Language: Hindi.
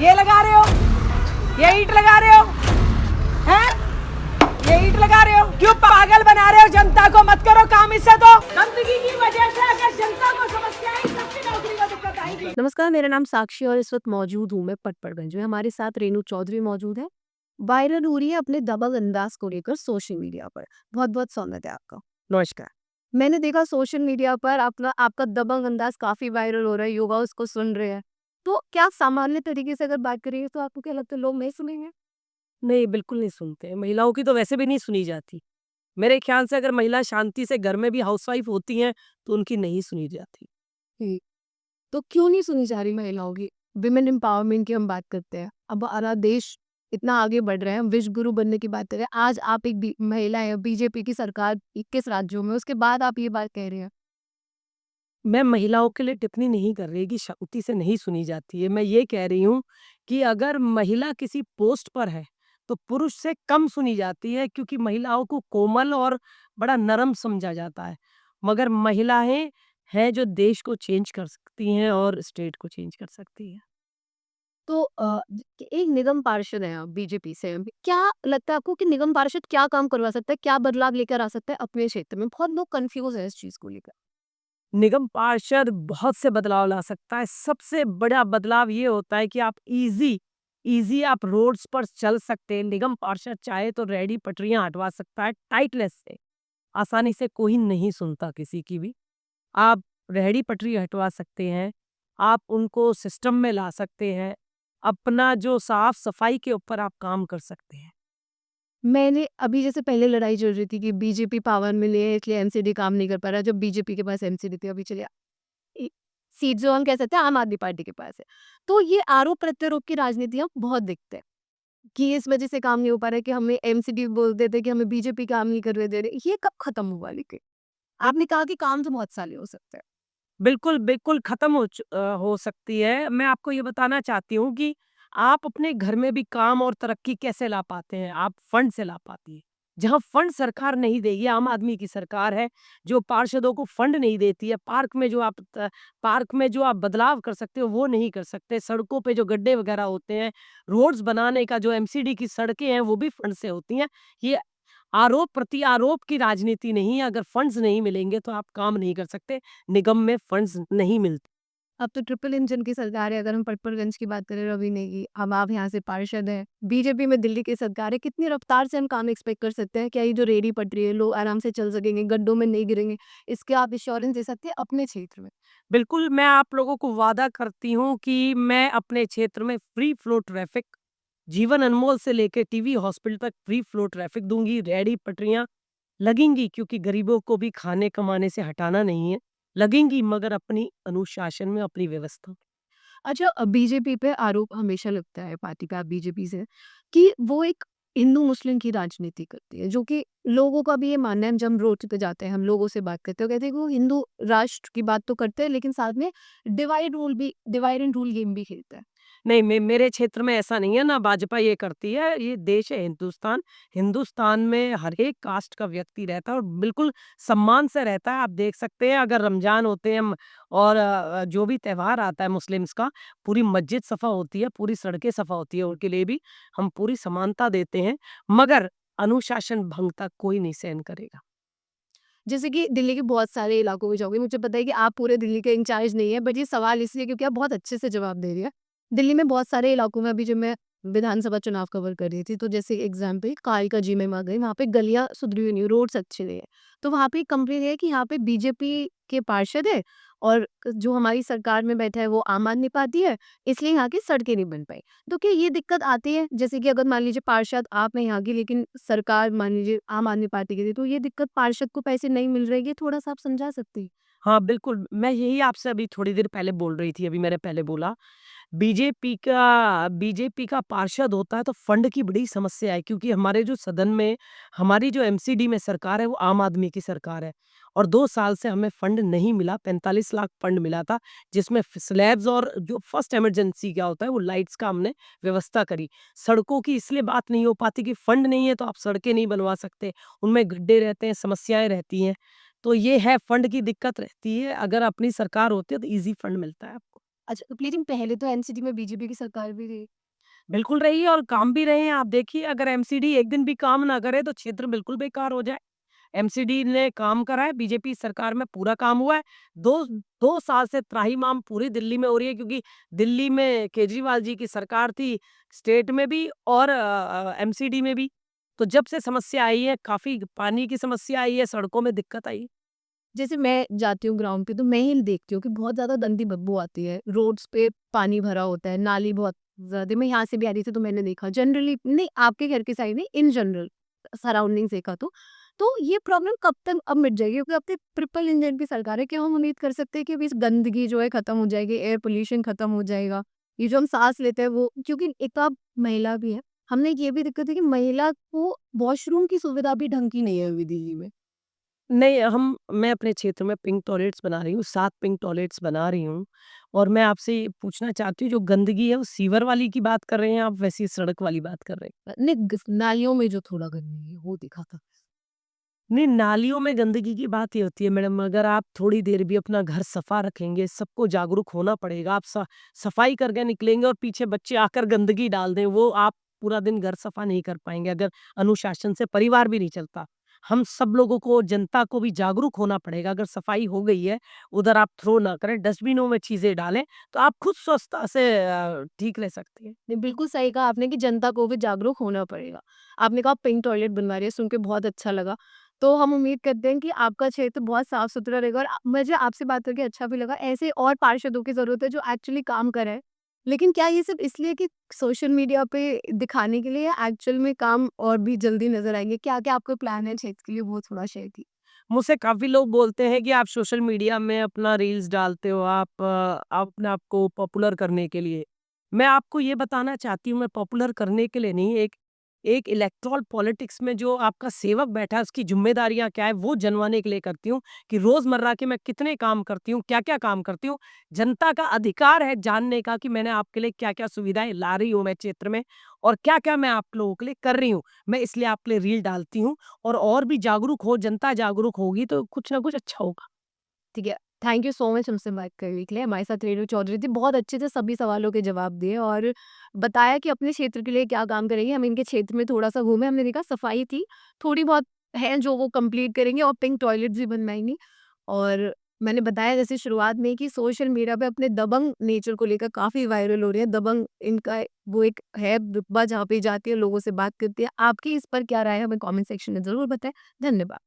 ये लगा रहे हो, ये ईंट लगा रहे हो, हैं? ये ईंट लगा रहे हो, क्यों पागल बना रहे हो जनता को? मत करो काम इससे। तो गंदगी की वजह से अगर जनता को समस्या आई, सबकी नौकरी को दिक्कत आएगी। नमस्कार, मेरा नाम साक्षी और इस वक्त मौजूद हूँ मैं पटपड़गंज में। हमारे साथ रेणु चौधरी मौजूद है। वायरल हो रही है अपने दबंग अंदाज को लेकर सोशल मीडिया पर। बहुत बहुत स्वागत है आपका। नमस्कार। मैंने देखा सोशल मीडिया पर आपका आपका दबंग अंदाज काफी वायरल हो रहा है, युवा उसको सुन रहे हैं। तो क्या सामान्य तरीके से अगर बात करें तो आपको क्या लगता है लोग नहीं सुनेंगे? नहीं, बिल्कुल नहीं सुनते। महिलाओं की तो वैसे भी नहीं सुनी जाती। मेरे ख्याल से अगर महिला शांति से घर में भी हाउसवाइफ होती हैं, तो उनकी नहीं सुनी जाती। हम्म, तो क्यों नहीं सुनी जा रही महिलाओं की? विमेन एम्पावरमेंट की हम बात करते हैं। अब हमारा देश इतना आगे बढ़ रहा है, हम विश्व गुरु बनने की बात कर रहे हैं। आज आप एक महिला है, बीजेपी की सरकार 21 राज्यों में, उसके बाद आप ये बात कह रहे हैं। मैं महिलाओं के लिए टिप्पणी नहीं कर रही कि शांति से नहीं सुनी जाती है। मैं ये कह रही हूँ कि अगर महिला किसी पोस्ट पर है, तो पुरुष से कम सुनी जाती है क्योंकि महिलाओं को कोमल और बड़ा नरम समझा जाता है। मगर महिलाएँ हैं जो देश को चेंज कर सकती हैं और स्टेट को चेंज कर सकती हैं। तो एक निगम पार्षद है आप बीजेपी से, क्या लगता है आपको कि निगम पार्षद क्या काम करवा सकता है, क्या बदलाव लेकर आ सकता है अपने क्षेत्र में? बहुत लोग कंफ्यूज है इस चीज को लेकर। निगम पार्षद बहुत से बदलाव ला सकता है। सबसे बड़ा बदलाव ये होता है कि आप ईज़ी आप रोड्स पर चल सकते हैं। निगम पार्षद चाहे तो रेहड़ी पटरियाँ हटवा सकता है टाइटनेस से। आसानी से कोई नहीं सुनता किसी की भी। आप रेहड़ी पटरी हटवा सकते हैं। आप उनको सिस्टम में ला सकते हैं। अपना जो साफ-सफाई के ऊपर आप काम कर सकते हैं। मैंने अभी जैसे पहले लड़ाई चल रही थी कि बीजेपी पावर में ले है इसलिए एमसीडी काम नहीं कर पा रहा, जब बीजेपी के पास एमसीडी थी, अभी चलिए सीट जो हम कह सकते हैं आम आदमी पार्टी के पास है। तो ये आरोप प्रत्यारोप की राजनीति हम बहुत देखते हैं कि इस वजह से काम नहीं हो पा रहा है, कि हमें एमसीडी बोलते थे कि हमें बीजेपी काम नहीं करने दे रहे। ये कब खत्म हुआ? लेकिन आपने कहा कि काम तो बहुत सारे हो सकते हैं। बिल्कुल, बिल्कुल ख़त्म हो सकती है। मैं आपको ये बताना चाहती हूँ कि आप अपने घर में भी काम और तरक्की कैसे ला पाते हैं? आप फंड से ला पाती हैं। जहाँ फंड सरकार नहीं देगी, आम आदमी की सरकार है, जो पार्षदों को फंड नहीं देती है, पार्क में जो आप बदलाव कर सकते हो, वो नहीं कर सकते। सड़कों पे जो गड्ढे वग़ैरह होते हैं, रोड्स बनाने का जो एमसीडी की सड़कें हैं, वो भी फंड से होती हैं। ये आरोप-प्रत्यारोप की राजनीति नहीं है। अगर फंड्स नहीं मिलेंगे, तो आप काम नहीं कर सकते। निगम में फंड्स नहीं मिलते। अब तो ट्रिपल इंजन की सरकार है, अगर हम पटपरगंज की बात करें रवि नेगी, अब आप यहाँ से पार्षद हैं, बीजेपी में दिल्ली की सरकार है, कितनी रफ्तार से हम काम एक्सपेक्ट कर सकते हैं? क्या ये जो रेहड़ी पटरी है, लोग आराम से चल सकेंगे, गड्ढों में नहीं गिरेंगे? इसके आप एश्योरेंस दे सकते हैं अपने क्षेत्र में? बिल्कुल, मैं आप लोगों को वादा करती हूँ कि मैं अपने क्षेत्र में फ्री फ्लो ट्रैफ़िक, जीवन अनमोल से लेके टीवी हॉस्पिटल तक फ्री फ्लो ट्रैफ़िक दूँगी। रेहड़ी पटरियाँ लगेंगी क्योंकि गरीबों को भी खाने-कमाने से हटाना नहीं है। लगेंगी मगर अपनी अनुशासन में, अपनी व्यवस्था में। अच्छा, बीजेपी पे आरोप हमेशा लगता है, पार्टी पे, आप बीजेपी से, कि वो एक हिंदू मुस्लिम की राजनीति करती है, जो कि लोगों का भी ये मानना है। जब हम रोड पे जाते हैं, हम लोगों से बात करते हैं, कहते हैं कि वो हिंदू राष्ट्र की बात तो करते हैं, लेकिन साथ में डिवाइड एंड रूल गेम भी खेलता है। नहीं, मेरे क्षेत्र में ऐसा नहीं है, ना भाजपा ये करती है। ये देश है हिंदुस्तान। हिंदुस्तान में हर एक कास्ट का व्यक्ति रहता है और बिल्कुल सम्मान से रहता है। आप देख सकते हैं अगर रमज़ान होते हैं और जो भी त्योहार आता है मुस्लिम्स का, पूरी मस्जिद सफ़ा होती है, पूरी सड़कें सफ़ा होती है। उनके लिए भी हम पूरी समानता देते हैं, मगर अनुशासन भंगता कोई नहीं सहन करेगा। जैसे कि दिल्ली के बहुत सारे इलाकों में जाओगे, मुझे पता है कि आप पूरे दिल्ली के इंचार्ज नहीं है, बट ये सवाल इसलिए क्योंकि आप बहुत अच्छे से जवाब दे रही है। दिल्ली में बहुत सारे इलाकों में, अभी जब मैं विधानसभा चुनाव कवर कर रही थी, तो जैसे एग्जाम्पल कालका जी में मैं गई, वहाँ पे गलियाँ सुधरी हुई नहीं, रोड्स अच्छे नहीं है। तो वहाँ पे एक कंप्लेन है कि यहाँ पे बीजेपी के पार्षद है और जो हमारी सरकार में बैठा है वो आम आदमी पार्टी है, इसलिए यहाँ की सड़कें नहीं बन पाई। तो क्या ये दिक्कत आती है? जैसे कि अगर मान लीजिए पार्षद आप हैं यहाँ की, लेकिन सरकार मान लीजिए आम आदमी पार्टी की थी, तो ये दिक्कत पार्षद को पैसे नहीं मिल रहे, ये थोड़ा-सा आप समझा सकती हैं? हाँ, बिल्कुल, मैं यही आपसे अभी थोड़ी देर पहले बोल रही थी, अभी मैंने पहले बोला। बीजेपी का पार्षद होता है तो फंड की बड़ी समस्या है क्योंकि हमारे जो सदन में हमारी जो एमसीडी में सरकार है वो आम आदमी की सरकार है और 2 साल से हमें फंड नहीं मिला। 45 लाख फंड मिला था जिसमें स्लैब्स और जो फर्स्ट इमरजेंसी क्या होता है वो लाइट्स का हमने व्यवस्था करी। सड़कों की इसलिए बात नहीं हो पाती कि फंड नहीं है तो आप सड़कें नहीं बनवा सकते, उनमें गड्ढे रहते हैं, समस्याएं रहती हैं। तो ये है, फंड की दिक्कत रहती है। अगर अपनी सरकार होती है तो ईज़ी फंड मिलता है आपको। अच्छा, लेकिन पहले तो एनसीडी में बीजेपी की सरकार भी रही। बिल्कुल रही है और काम भी रहे हैं। आप देखिए अगर एमसीडी एक दिन भी काम ना करे तो क्षेत्र बिल्कुल बेकार हो जाए। एमसीडी ने काम करा है, बीजेपी सरकार में पूरा काम हुआ है। 2 साल से त्राहिमाम पूरी दिल्ली में हो रही है क्योंकि दिल्ली में केजरीवाल जी की सरकार थी, स्टेट में भी और एमसीडी में भी। तो जब से समस्या आई है, काफ़ी पानी की समस्या आई है, सड़कों में दिक्कत आई है। जैसे मैं जाती हूँ ग्राउंड पे तो मैं ही देखती हूँ कि बहुत ज़्यादा गंदी बदबू आती है। रोड्स पे पानी भरा होता है, नाली बहुत ज़्यादा, मैं यहाँ से भी आ रही थी तो मैंने देखा जनरली, नहीं आपके घर की साइड नहीं, इन जनरल सराउंडिंग्स देखा तो ये प्रॉब्लम कब तक अब मिट जाएगी? क्योंकि अब तो ट्रिपल इंजन की सरकार है, क्या हम उम्मीद कर सकते हैं कि अभी इस गंदगी जो है खत्म हो जाएगी, एयर पोल्यूशन खत्म हो जाएगा? ये जो हम सांस लेते हैं वो, क्योंकि एक तो आप महिला भी है, हमने ये भी दिक्कत है कि महिला को वॉशरूम की सुविधा भी ढंग की नहीं है अभी दिल्ली में। नहीं, मैं अपने क्षेत्र में पिंक टॉयलेट्स बना रही हूँ, 7 पिंक टॉयलेट्स बना रही हूँ और मैं आपसे ये पूछना चाहती हूँ जो गंदगी है वो सीवर वाली की बात कर रहे हैं आप वैसी सड़क वाली बात कर रहे हैं? नहीं, नालियों में जो थोड़ा गंदगी है वो देखा था। नहीं, नालियों में गंदगी की बात ये होती है मैडम अगर आप थोड़ी देर भी अपना घर सफा रखेंगे, सबको जागरूक होना पड़ेगा। आप सफाई करके निकलेंगे और पीछे बच्चे आकर गंदगी डाल दें, वो आप पूरा दिन घर सफा नहीं कर पाएँगे। अगर अनुशासन से परिवार भी नहीं चलता। हम सब लोगों को, जनता को भी जागरूक होना पड़ेगा। अगर सफाई हो गई है, उधर आप थ्रो ना करें, डस्टबिनों में चीज़ें डालें, तो आप खुद स्वच्छता से ठीक रह सकती हैं। नहीं, बिल्कुल सही कहा आपने कि जनता को भी जागरूक होना पड़ेगा। आपने कहा पिंक टॉयलेट बनवा रही है, सुन के बहुत अच्छा लगा। तो हम उम्मीद करते हैं कि आपका क्षेत्र बहुत साफ-सुथरा रहेगा और मुझे आपसे बात करके अच्छा भी लगा। ऐसे और पार्षदों की ज़रूरत है जो एक्चुअली काम करें। लेकिन क्या ये सिर्फ़ इसलिए कि सोशल मीडिया पे दिखाने के लिए, या एक्चुअल में काम और भी जल्दी नज़र आएँगे? क्या-क्या आपका प्लान है क्षेत्र के लिए, वो थोड़ा शेयर कीजिए? मुझसे काफ़ी लोग बोलते हैं कि आप सोशल मीडिया में अपना रील्स डालते हो, आप अपने आप को पॉपुलर करने के लिए। मैं आपको ये बताना चाहती हूँ, मैं पॉपुलर करने के लिए नहीं, एक एक इलेक्टोरल पॉलिटिक्स में जो आपका सेवक बैठा है, उसकी ज़िम्मेदारियाँ क्या है, वो जनवाने के लिए करती हूँ कि रोज़मर्रा के मैं कितने काम करती हूँ, क्या-क्या काम करती हूँ। जनता का अधिकार है जानने का कि मैंने आपके लिए क्या-क्या सुविधाएँ ला रही हूँ मैं क्षेत्र में और क्या-क्या मैं आप लोगों के लिए कर रही हूँ। मैं इसलिए आपके लिए रील डालती हूँ और भी जागरूक हो, जनता जागरूक होगी तो कुछ ना कुछ अच्छा होगा। ठीक है। थैंक यू सो मच हमसे बात करने के लिए। हमारे साथ रेणु चौधरी थी। बहुत अच्छे से सभी सवालों के जवाब दिए और बताया कि अपने क्षेत्र के लिए क्या काम करेंगे। हम इनके क्षेत्र में थोड़ा-सा घूमे, हमने देखा सफाई थी, थोड़ी बहुत है जो वो कंप्लीट करेंगे और पिंक टॉयलेट्स भी बनवाएँगे। और मैंने बताया जैसे शुरुआत में कि सोशल मीडिया पे अपने दबंग नेचर को लेकर काफ़ी वायरल हो रही है। दबंग इनका वो एक है रुतबा, जहाँ पे जाती है, लोगों से बात करती है। आपकी इस पर क्या राय है? हमें कमेंट सेक्शन में ज़रूर बताएँ। धन्यवाद।